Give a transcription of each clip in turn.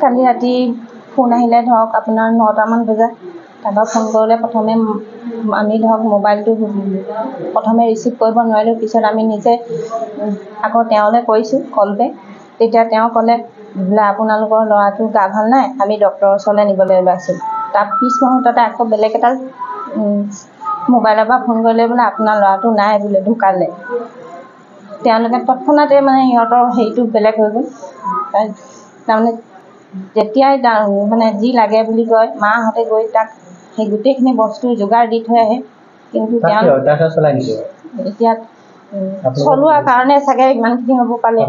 কালি ৰাতি ফোন আহিলে ধৰক আপোনাৰ 9টামান বজাত তাৰপৰা ফোন কৰিলে প্ৰথমে আমি ধৰক মোবাইলটো প্ৰথমে ৰিচিভ কৰিব নোৱাৰিলোঁ পিছত আমি নিজে আকৌ তেওঁলৈ কৰিছোঁ কল বেক তেতিয়া তেওঁ ক'লে বোলে আপোনালোকৰ ল'ৰাটো গা ভাল নাই আমি ডক্টৰৰ ওচৰলৈ নিবলৈ ওলাইছোঁ তাৰ পিছ মুহূৰ্ততে আকৌ বেলেগ এটা মোবাইলৰ পৰা ফোন কৰিলে বোলে আপোনাৰ ল'ৰাটো নাই বোলে ঢুকালে তেওঁলোকে তৎক্ষণাতে মানে সিহঁতৰ হেৰিটো বেলেগ হৈ গ'ল তাৰমানে যেতিয়াই মানে যি লাগে বুলি কয় মাহঁতে গৈ তাক সেই গোটেইখিনি বস্তু যোগাৰ দি থৈ আহে কিন্তু এতিয়া চলোৱাৰ কাৰণে চাগে ইমানখিনি হ'ব পালে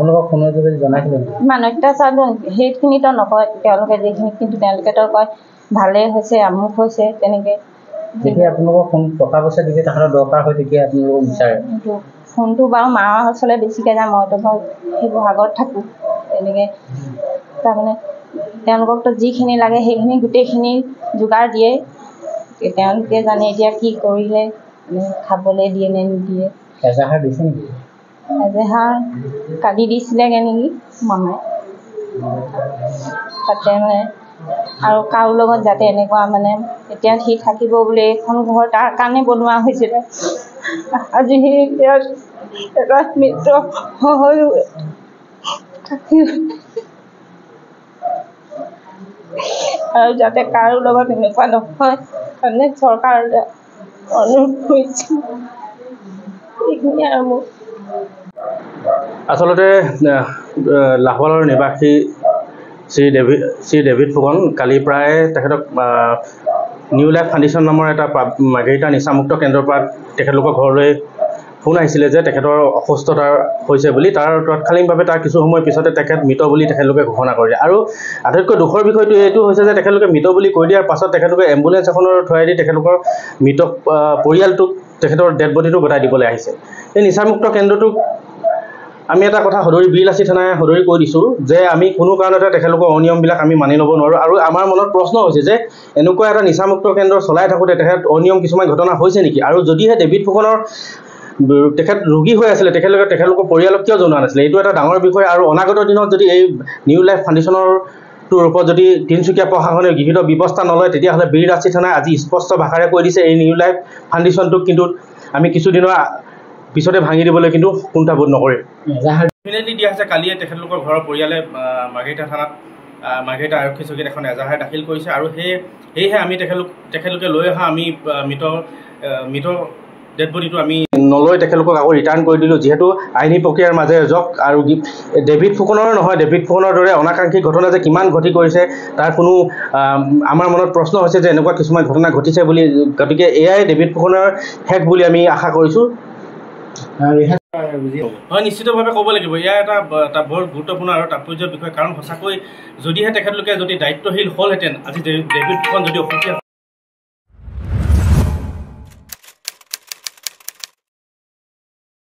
ইমান অত্যাচাৰ সেইখিনিতো নকয় তেওঁলোকে যিখিনি কিন্তু তেওঁলোকেতো কয় ভালেই হৈছে আমুক হৈছে তেনেকৈ যেতিয়া আপোনালোকক ফোন টকা পইচা দিলে তাহাঁতৰ দৰকাৰ হয় তেতিয়া আপোনালোকক বিচাৰে ফোনটো বাৰু মাৰ ওচৰলৈ বেছিকৈ যায় মইতো বাৰু শিৱসাগৰত থাকোঁ তেনেকৈ তাৰমানে তেওঁলোককতো যিখিনি লাগে সেইখিনি গোটেইখিনি যোগাৰ দিয়ে তেওঁলোকে জানে এতিয়া কি কৰিলে খাবলৈ দিয়ে নে নিদিয়ে এজাহাৰ দিছে নেকি এজাহাৰ কালি দিছিলেগৈ নেকি মামাই তাতে মানে আৰু কাৰো লগত যাতে এনেকুৱা মানে এতিয়া সি থাকিব বুলি এইখন ঘৰ তাৰ কাৰণে বনোৱা হৈছিলে আজি সি এটা মিত্ৰ হৈ থাকিব আৰু যাতে কাৰো লগত এনেকুৱা নহয় কাৰণে চৰকাৰলৈ অনুৰোধ কৰিছোঁ এইখিনি আৰু মোৰ আচলতে লাহোৱালৰ নিবাসী শ্ৰী ডেভিড ফুকন কালি প্ৰায় তেখেতক নিউ লাইফ ফাউণ্ডেশ্যন নামৰ এটা মাৰ্ঘেৰিটা নিচামুক্ত কেন্দ্ৰৰ পৰা তেখেতলোকৰ ঘৰলৈ ফোন আহিছিলে যে তেখেতৰ অসুস্থতা হৈছে বুলি তাৰ তৎকালীনভাৱে তাৰ কিছু সময়ৰ পিছতে তেখেত মৃত বুলি তেখেতলোকে ঘোষণা কৰিলে আৰু আটাইতকৈ দুখৰ বিষয়টো এইটো হৈছে যে তেখেতলোকে মৃত বুলি কৈ দিয়াৰ পাছত তেখেতলোকে এম্বুলেঞ্চ এখনৰ থোৱাই দি তেখেতলোকৰ মৃত পৰিয়ালটোক তেখেতৰ ডেড বডিটো গতাই দিবলৈ আহিছে এই নিচামুক্ত কেন্দ্ৰটোক আমি এটা কথা সদৰী বিৰলাচি থানাই সদৰী কৈ দিছোঁ যে আমি কোনো কাৰণতে তেখেতলোকৰ অনিয়মবিলাক আমি মানি ল'ব নোৱাৰোঁ আৰু আমাৰ মনত প্ৰশ্ন হৈছে যে এনেকুৱা এটা নিচামুক্ত কেন্দ্ৰ চলাই থাকোঁতে তেখেত অনিয়ম কিছুমান ঘটনা হৈছে নেকি আৰু যদিহে ডেভিড ফুকনৰ তেখেত ৰোগী হৈ আছিলে তেখেতলোকৰ পৰিয়ালক কিয় জনোৱা নাছিলে এইটো এটা ডাঙৰ বিষয় আৰু অনাগত দিনত যদি এই নিউ লাইফ ফাউণ্ডেশ্যনৰ ওপৰত যদি তিনিচুকীয়া প্ৰশাসনে গৃহীত ব্যৱস্থা নলয় তেতিয়াহ'লে বিৰলাচি থানাই আজি স্পষ্ট ভাষাৰে কৈ দিছে এই নিউ লাইফ ফাউণ্ডেশ্যনটোক কিন্তু আমি কিছুদিনৰ পিছতে ভাঙি দিবলৈ কিন্তু কুণ্ঠাবোধ নকৰে ডেফিনেটলি দিয়া হৈছে কালিয়ে তেখেতলোকৰ ঘৰৰ পৰিয়ালে মাৰ্ঘেৰিটা থানাত মাৰ্ঘেৰিটা আৰক্ষী চকীত এখন এজাহাৰ দাখিল কৰিছে আৰু সেয়েহে আমি তেখেতলোকে লৈ অহা আমি মৃত ডেড বডিটো আমি নলৈ তেখেতলোকক আকৌ ৰিটাৰ্ণ কৰি দিলোঁ যিহেতু আইনী প্ৰক্ৰিয়াৰ মাজেৰে যাওক আৰু ডেভিড ফুকনৰ নহয় ডেভিড ফুকনৰ দৰে অনাকাংক্ষিক ঘটনা যে কিমান ঘটি কৰিছে তাৰ কোনো আমাৰ মনত প্ৰশ্ন হৈছে যে এনেকুৱা কিছুমান ঘটনা ঘটিছে বুলি গতিকে এয়াই ডেভিড ফুকনৰ শেষ বুলি আমি আশা কৰিছোঁ হয় নিশ্চিতভাৱে ক'ব লাগিব এয়া এটা বৰ গুৰুত্বপূৰ্ণ আৰু তাৎপৰ্যৰ বিষয় কাৰণ সঁচাকৈ যদিহে তেখেতলোকে যদি দায়িত্বশীল হ'লহেঁতেন আজি ডেভিড ফুকন যদি অসুখীয়া